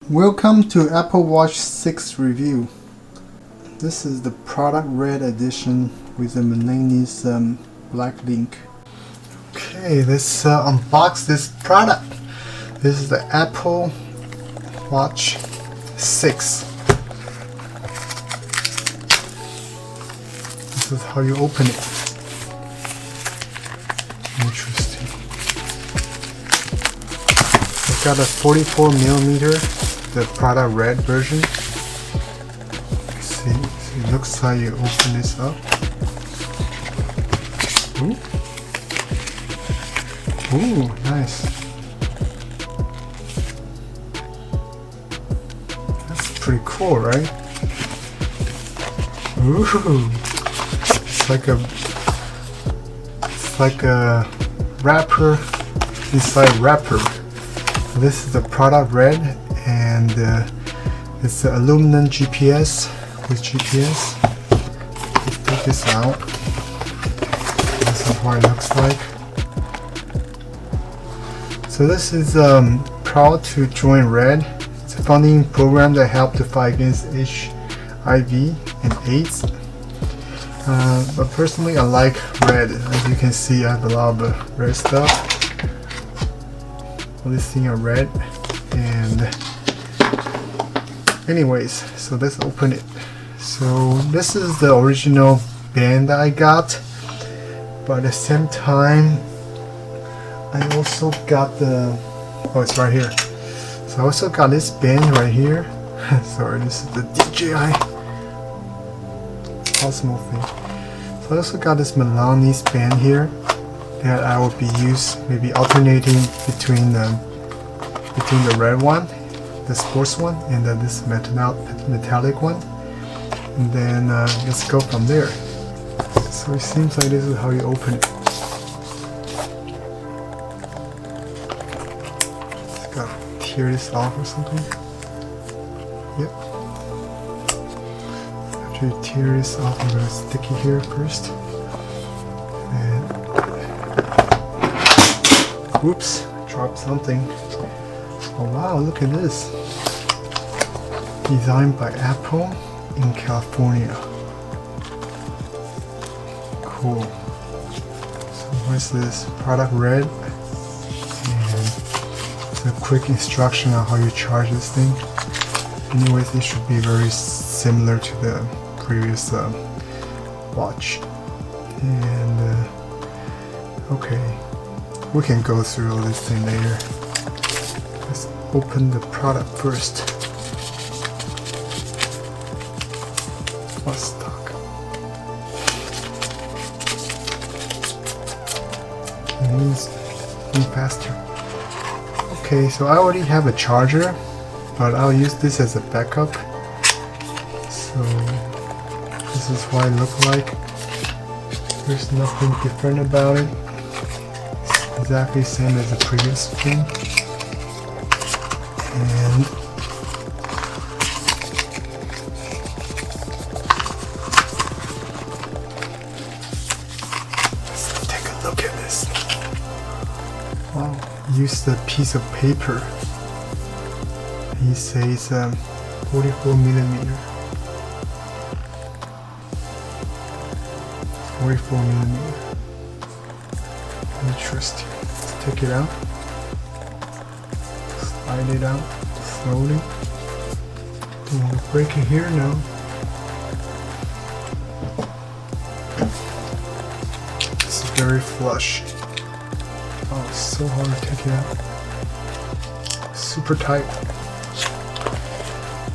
Welcome to Apple Watch 6 review. This is the product red edition with the Milanese black link. Okay, let's unbox this product. This is the Apple Watch 6. This is how you open it. Interesting. It's got a 44mm. The product red version. See, so it looks like you open this up. Ooh, nice. That's pretty cool, right? Ooh, it's like a wrapper inside wrapper. This is the product red. And it's the aluminum GPS with GPS. Let's take this out. This is what it looks like. So this is proud to join RED. It's a funding program that helps to fight against HIV and AIDS. But personally, I like RED. As you can see, I have a lot of red stuff. All these things are red. And anyways, so let's open it. So this is the original band that I got, but at the same time I also got the it's right here. So I also got this band right here. Sorry, this is the DJI Osmo thing. So I also got this Milanese band here that I will be maybe alternating between the red one, the sports one, and then this metallic one, and then let's go from there. So it seems like this is how you open it. Just gotta tear this off or something. Yep. After you tear this off, I'm gonna stick it here first. And whoops, dropped something. Oh wow, look at this. Designed by Apple in California. Cool. So what's this? Product red. And it's a quick instruction on how you charge this thing. Anyways, it should be very similar to the previous watch. And okay, we can go through all this thing later. Let's open the product first. What's stock? It means be faster. Okay, so I already have a charger, but I'll use this as a backup. So this is what it looks like. There's nothing different about it. It's exactly the same as the previous thing. And let's take a look at this. Wow, use the piece of paper. He says 44mm. 44mm. Interesting. Let's take it out. Slide it out slowly. Don't want to break it here now. It's very flush. Oh, it's so hard to take it out. Super tight.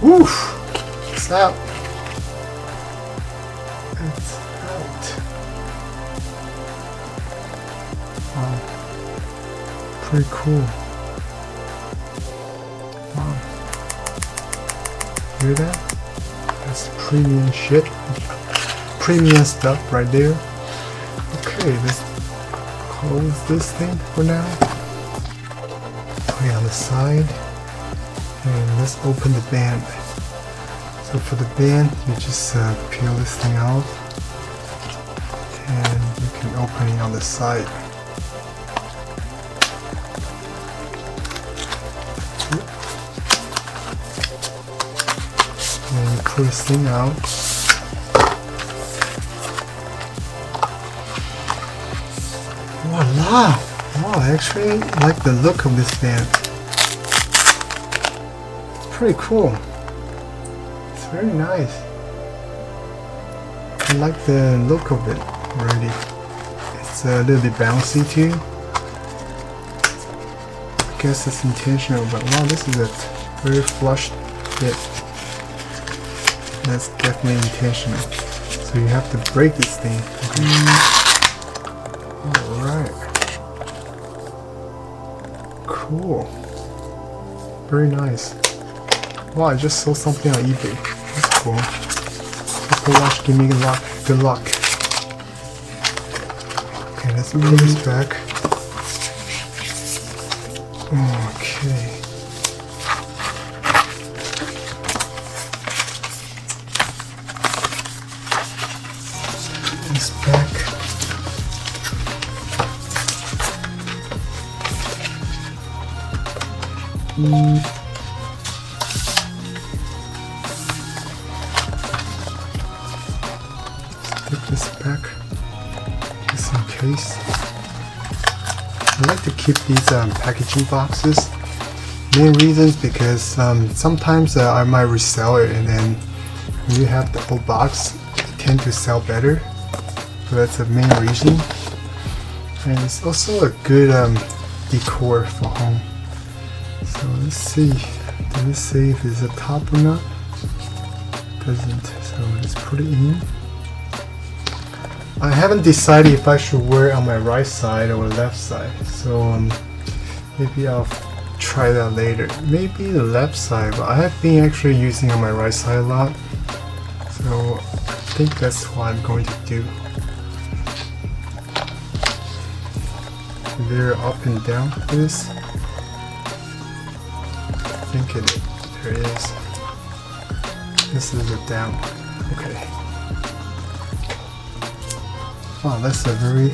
Woof! It's out. It's out. Wow. Pretty cool. Wow. Hear that? That's premium shit. Premium stuff right there. Okay, let's close this thing for now. Put it on the side. And let's open the band. So for the band, you just peel this thing out. And you can open it on the side. pull this thing out. Voila! Wow, I actually like the look of this band. It's pretty cool. It's very nice. I like the look of it already. It's a little bit bouncy too. I guess it's intentional, but wow, this is a very flush bit. That's definitely intentional. So you have to break this thing. Alright. Cool. Very nice. Wow, I just saw something on eBay. That's cool. Apple Watch, give me luck. Good luck. Okay, let's put this back. Okay. This back. Stick this back just in case. I like to keep these packaging boxes. Main reasons because sometimes I might resell it, and then when you have the old box, it tend to sell better. So that's the main reason. And it's also a good decor for home. So let's see. Does it say if it's a top or not? Doesn't. So let's put it in. I haven't decided if I should wear it on my right side or left side. So maybe I'll try that later. Maybe the left side, but I have been actually using on my right side a lot. So I think that's what I'm going to do. They're up and down for this. I think there it is. This is a down. Okay. Wow, that's a very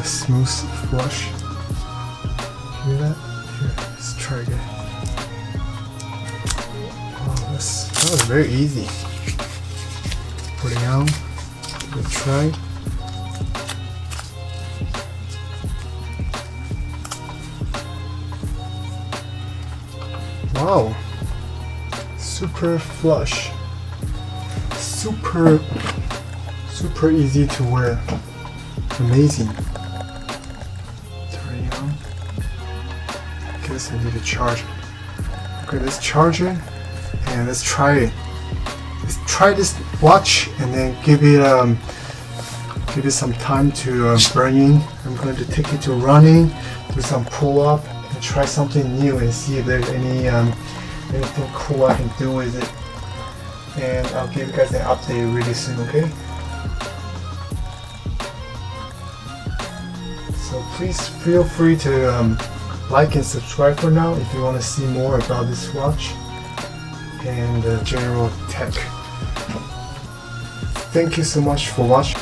smooth flush. Hear that? Here, let's try again. Wow, that was very easy. Put it on. Give it a try. Wow, super flush, super easy to wear, amazing. Turn it on. Guess I need to charge it. Okay, let's charge it and let's try it. Let's try this watch and then give it some time to burn in. I'm going to take it to running, do some pull up, and try something new and see if there's anything cool I can do with it. And I'll give you guys an update really soon, okay? So please feel free to like and subscribe for now if you want to see more about this watch and general tech. Thank you so much for watching.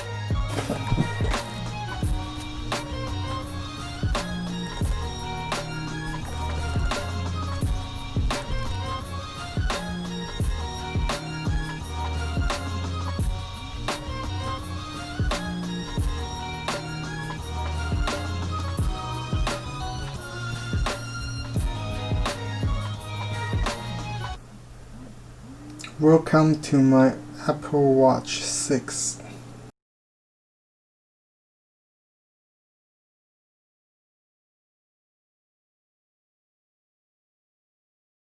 Welcome to my Apple Watch 6.